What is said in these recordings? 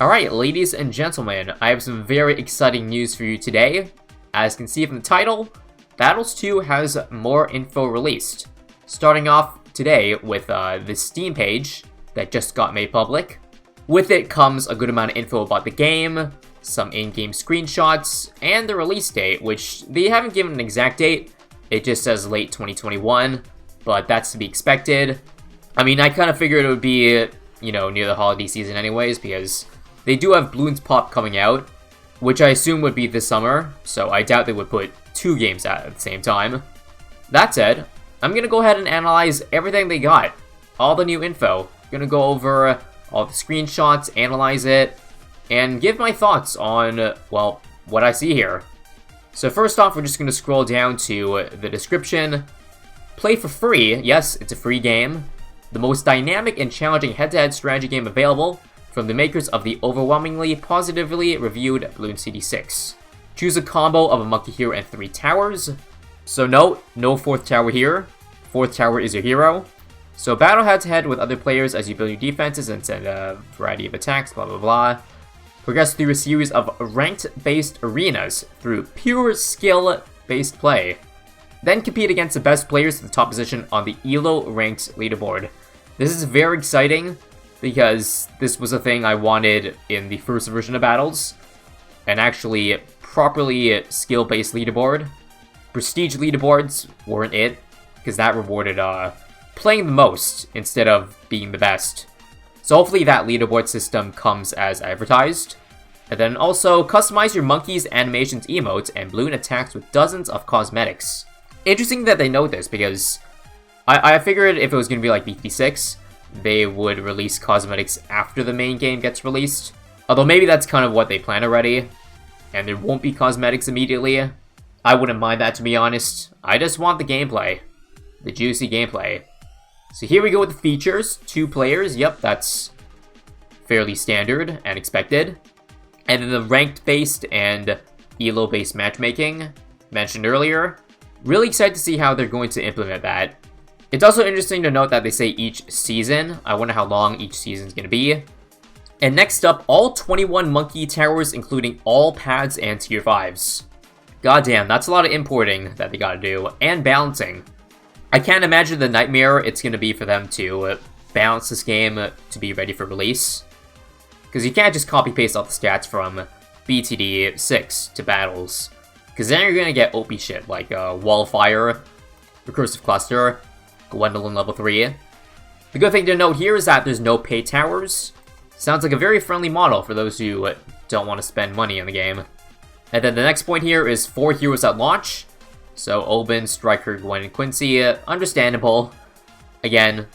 Alright, ladies and gentlemen, I have some very exciting news for you today. As you can see from the title, Battles 2 has more info released. Starting off today with the Steam page that just got made public. With it comes a good amount of info about the game, some in-game screenshots, and the release date, which they haven't given an exact date. It just says late 2021, but that's to be expected. I mean, I kind of figured it would be, near the holiday season anyways, because they do have Bloons Pop coming out, which I assume would be this summer, so I doubt they would put two games out at the same time. That said, I'm gonna go ahead and analyze everything they got, all the new info. Gonna go over all the screenshots, analyze it, and give my thoughts on, well, what I see here. So first off, we're just gonna scroll down to the description. Play for free. Yes, it's a free game. The most dynamic and challenging head-to-head strategy game available from the makers of the overwhelmingly positively reviewed Bloons TD 6. Choose a combo of a monkey hero and 3 towers. So note, no 4th tower here. 4th tower is your hero. So battle head-to-head with other players as you build your defenses and send a variety of attacks, blah blah blah. Progress through a series of ranked-based arenas through pure skill-based play. Then compete against the best players to the top position on the ELO ranked leaderboard. This is very exciting, because this was a thing I wanted in the first version of Battles. An actually properly skill-based leaderboard. Prestige leaderboards weren't it, because that rewarded playing the most instead of being the best. So hopefully that leaderboard system comes as advertised. And then also, customize your monkeys, animations, emotes, and balloon attacks with dozens of cosmetics. Interesting that they know this, because I figured if it was going to be like BT6, they would release cosmetics after the main game gets released. Although maybe that's kind of what they plan already, and there won't be cosmetics immediately. I wouldn't mind that, to be honest. I just want the gameplay. The juicy gameplay. So here we go with the features. 2 players, yep, that's fairly standard and expected. And then the ranked-based and ELO-based matchmaking, mentioned earlier. Really excited to see how they're going to implement that. It's also interesting to note that they say each season. I wonder how long each season is going to be. And next up, all 21 monkey towers, including all pads and tier 5s. Goddamn, that's a lot of importing that they gotta do, and balancing. I can't imagine the nightmare it's going to be for them to balance this game to be ready for release. Because you can't just copy-paste all the stats from BTD 6 to Battles. Because then you're going to get OP shit like Wallfire, Recursive Cluster, Gwendolyn level 3. The good thing to note here is that there's no pay towers. Sounds like a very friendly model for those who don't want to spend money on the game. And then the next point here is 4 heroes at launch. So Oben, Striker, Gwen, and Quincy, understandable. Again,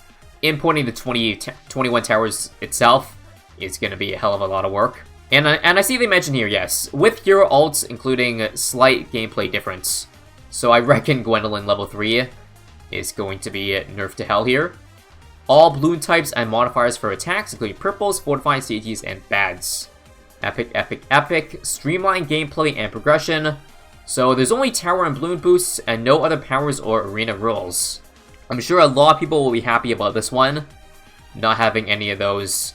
importing the 21 towers itself is going to be a hell of a lot of work. And I see they mention here, yes, with hero ults including slight gameplay difference. So I reckon Gwendolyn level 3 is going to be nerfed to hell here. All balloon types and modifiers for attacks, including purples, fortifying CTs, and bads. Epic, epic, epic. Streamlined gameplay and progression. So there's only tower and balloon boosts, and no other powers or arena rules. I'm sure a lot of people will be happy about this one. Not having any of those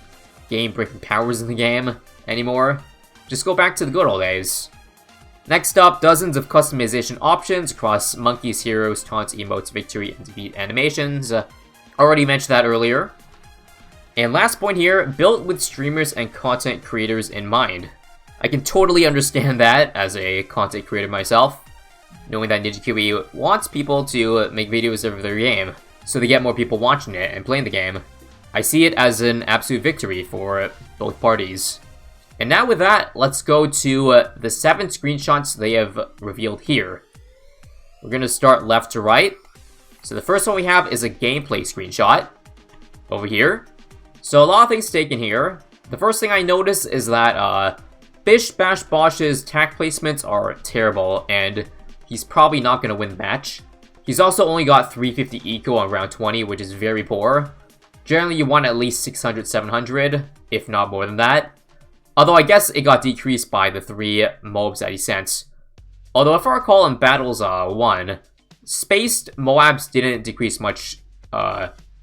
game-breaking powers in the game anymore. Just go back to the good old days. Next up, dozens of customization options across monkeys, heroes, taunts, emotes, victory, and defeat animations. Already mentioned that earlier. And last point here, built with streamers and content creators in mind. I can totally understand that as a content creator myself, knowing that Ninjakiwi wants people to make videos of their game, so they get more people watching it and playing the game. I see it as an absolute victory for both parties. And now with that, let's go to the 7 screenshots they have revealed here. We're going to start left to right. So the first one we have is a gameplay screenshot over here. So a lot of things taken here. The first thing I notice is that Bish Bash Bosh's attack placements are terrible, and he's probably not going to win the match. He's also only got 350 eco on round 20, which is very poor. Generally, you want at least 600, 700, if not more than that. Although I guess it got decreased by the 3 mobs that he sent. Although if I recall in Battles 1, Spaced Moabs didn't decrease much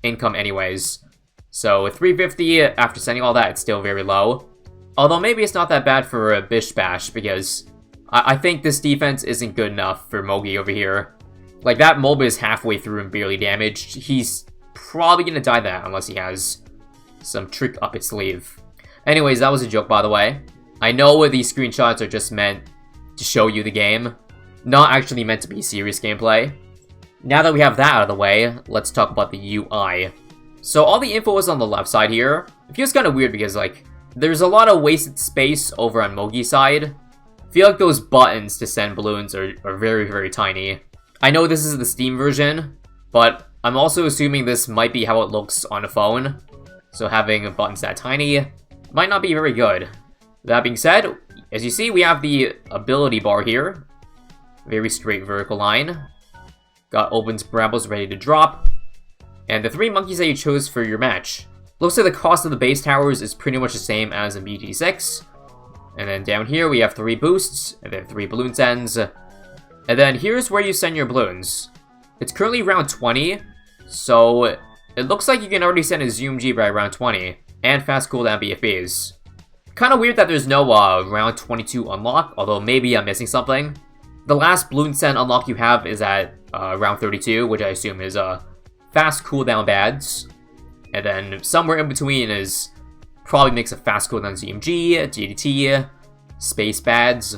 income anyways. So 350, after sending all that, it's still very low. Although maybe it's not that bad for a Bish Bash, because I think this defense isn't good enough for Mogi over here. Like, that MOBA is halfway through and barely damaged. He's probably gonna die that unless he has some trick up his sleeve. Anyways, that was a joke, by the way. I know these screenshots are just meant to show you the game, not actually meant to be serious gameplay. Now that we have that out of the way, let's talk about the UI. So all the info is on the left side here. It feels kind of weird because, like, there's a lot of wasted space over on Mogi's side. I feel like those buttons to send balloons are very, very tiny. I know this is the Steam version, but I'm also assuming this might be how it looks on a phone. So having buttons that tiny might not be very good. That being said, as you see, we have the ability bar here. Very straight vertical line. Got Oben's Brambles ready to drop. And the 3 monkeys that you chose for your match. Looks like the cost of the base towers is pretty much the same as in BT6. And then down here we have 3 boosts, and then 3 balloon sends. And then here's where you send your balloons. It's currently round 20, so it looks like you can already send a Zoom G by round 20, and fast cooldown BFBs. Kinda weird that there's no round 22 unlock, although maybe I'm missing something. The last balloon send unlock you have is at round 32, which I assume is fast cooldown bads. And then somewhere in between is probably mix of fast cooldown ZMG, DDT, space bads.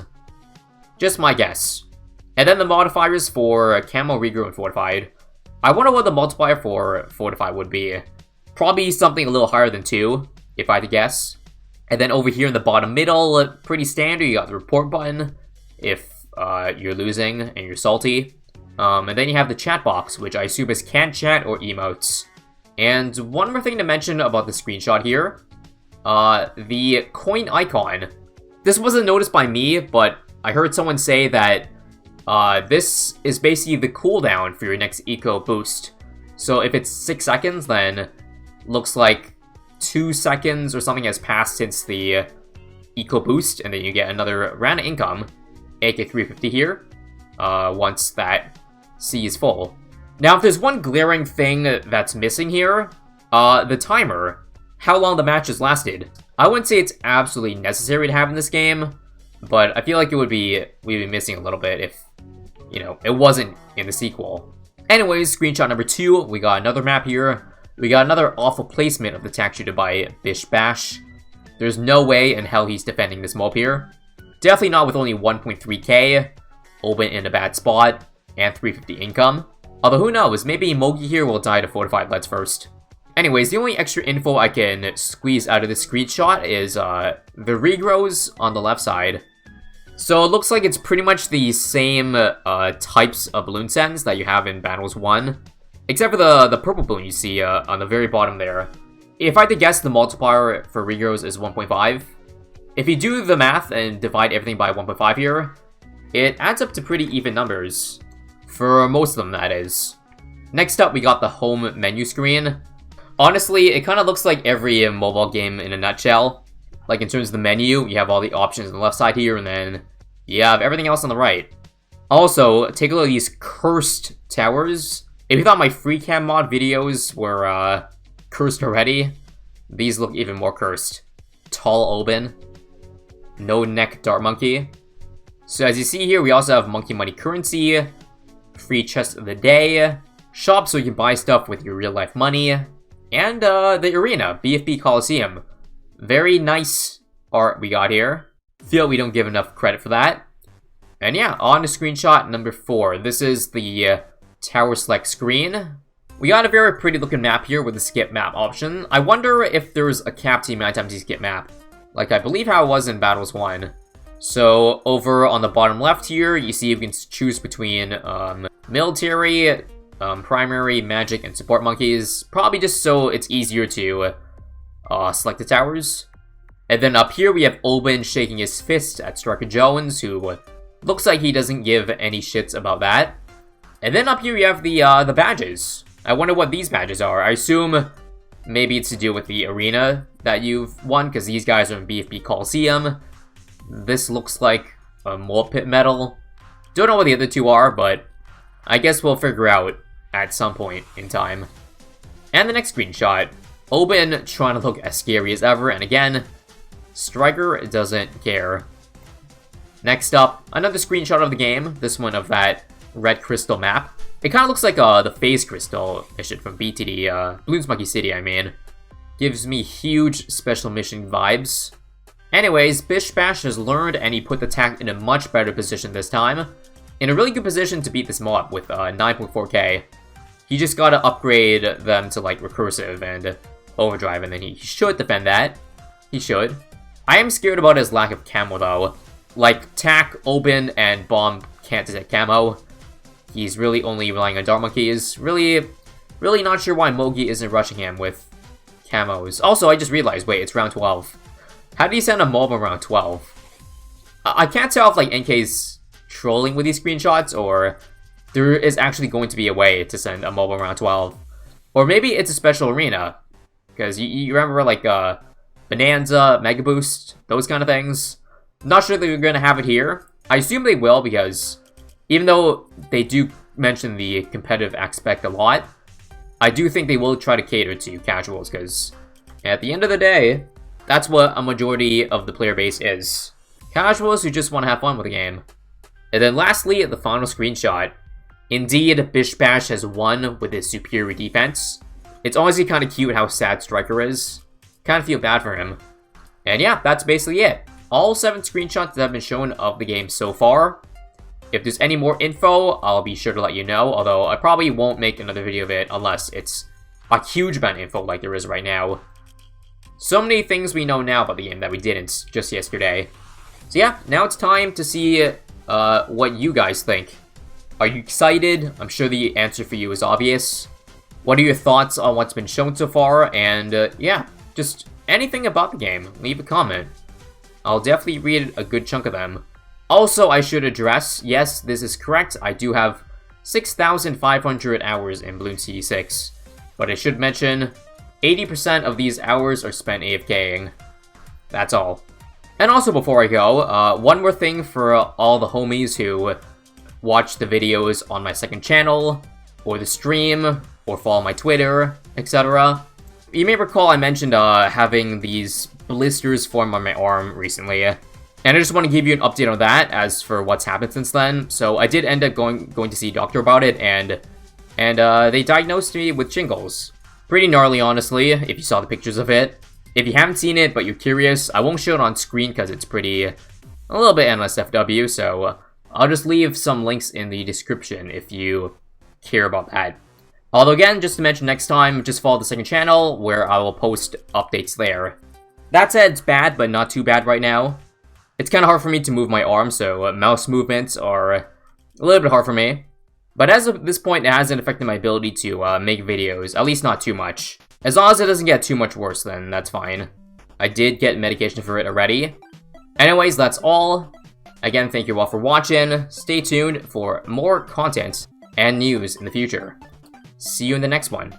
Just my guess. And then the modifiers for Camo, Regrow, and Fortified. I wonder what the multiplier for Fortified would be. Probably something a little higher than 2, if I had to guess. And then over here in the bottom middle, pretty standard, you got the report button if you're losing and you're salty. And then you have the chat box, which I assume is canned chat or emotes. And one more thing to mention about the screenshot here. The coin icon. This wasn't noticed by me, but I heard someone say that this is basically the cooldown for your next eco boost. So if it's 6 seconds, then looks like 2 seconds or something has passed since the eco boost, and then you get another round of income, aka 350 here, once that C is full. Now, if there's one glaring thing that's missing here, the timer, how long the match has lasted. I wouldn't say it's absolutely necessary to have in this game, but I feel like we'd be missing a little bit if, you know, it wasn't in the sequel. Anyways, screenshot number 2, we got another map here. We got another awful placement of the tech shooter by Bish Bash. There's no way in hell he's defending this mob here. Definitely not with only 1.3k, Oben in a bad spot, and 350 income. Although who knows, maybe Mogi here will die to Fortified Leads first. Anyways, the only extra info I can squeeze out of this screenshot is the regrows on the left side. So it looks like it's pretty much the same types of balloon sends that you have in Battles 1. Except for the purple balloon you see on the very bottom there. If I had to guess, the multiplier for regrows is 1.5. If you do the math and divide everything by 1.5 here, it adds up to pretty even numbers. For most of them, that is. Next up, we got the home menu screen. Honestly, it kind of looks like every mobile game in a nutshell. Like, in terms of the menu, you have all the options on the left side here, and then you have everything else on the right. Also, take a look at these cursed towers. If you thought my free cam mod videos were cursed already, these look even more cursed. Tall Oben. No neck Dart Monkey. So as you see here, we also have Monkey Money Currency, Free Chest of the Day, Shop so you can buy stuff with your real life money, and the Arena, BFB Coliseum. Very nice art we got here. Feel we don't give enough credit for that. And yeah, on to screenshot number 4. This is the tower select screen. We got a very pretty looking map here with the skip map option. I wonder if there's a cap to the amount of times you skip map. Like I believe how it was in Battles 1. So over on the bottom left here, you see you can choose between military, primary, magic, and support monkeys. Probably just so it's easier to select the towers. And then up here we have Oben shaking his fist at Striker Jones, who looks like he doesn't give any shits about that. And then up here you have the badges. I wonder what these badges are. I assume maybe it's to do with the arena that you've won, because these guys are in BFB Coliseum. This looks like a Mole Pit medal. Don't know what the other two are, but I guess we'll figure out at some point in time. And the next screenshot, Oben trying to look as scary as ever, and again, Striker doesn't care. Next up, another screenshot of the game, this one of that red crystal map. It kind of looks like the phase crystal mission from BTD, Bloons Monkey City, I mean. Gives me huge special mission vibes. Anyways, Bish Bash has learned and he put the tank in a much better position this time. In a really good position to beat this mob with 9.4k. He just gotta upgrade them to like recursive and overdrive, and then he should defend that. He should. I am scared about his lack of camo though. Like, tack, open, and bomb can't detect camo. He's really only relying on Dart Monkeys. Really not sure why Mogi isn't rushing him with camos. Also, I just realized, wait, it's round 12. How did he send a mob on round 12? I can't tell if, like, NK's trolling with these screenshots, or there is actually going to be a way to send a mob on round 12. Or maybe it's a special arena. Because you remember, like, Bonanza, Mega Boost, those kind of things. Not sure that they're going to have it here. I assume they will, because even though they do mention the competitive aspect a lot, I do think they will try to cater to casuals, because at the end of the day, that's what a majority of the player base is. Casuals who just want to have fun with the game. And then lastly, the final screenshot. Indeed, Bish Bash has won with his superior defense. It's honestly kind of cute how sad Striker is. Kind of feel bad for him. And yeah, that's basically it. All 7 screenshots that have been shown of the game so far. If there's any more info, I'll be sure to let you know, although I probably won't make another video of it unless it's a huge amount of info like there is right now. So many things we know now about the game that we didn't just yesterday. So yeah, now it's time to see what you guys think. Are you excited? I'm sure the answer for you is obvious. What are your thoughts on what's been shown so far? And yeah, just anything about the game, leave a comment. I'll definitely read a good chunk of them. Also, I should address, yes, this is correct, I do have 6,500 hours in Bloons TD 6. But I should mention, 80% of these hours are spent AFKing. That's all. And also before I go, one more thing for all the homies who watch the videos on my second channel, or the stream, or follow my Twitter, etc. You may recall I mentioned having these blisters form on my arm recently. And I just want to give you an update on that as for what's happened since then. So I did end up going to see a doctor about it, and they diagnosed me with shingles. Pretty gnarly, honestly, if you saw the pictures of it. If you haven't seen it, but you're curious, I won't show it on screen because it's a little bit NSFW, so I'll just leave some links in the description if you care about that. Although again, just to mention next time, just follow the second channel where I will post updates there. That said, it's bad, but not too bad right now. It's kind of hard for me to move my arm, so mouse movements are a little bit hard for me. But as of this point, it hasn't affected my ability to make videos, at least not too much. As long as it doesn't get too much worse, then that's fine. I did get medication for it already. Anyways, that's all. Again, thank you all for watching. Stay tuned for more content and news in the future. See you in the next one.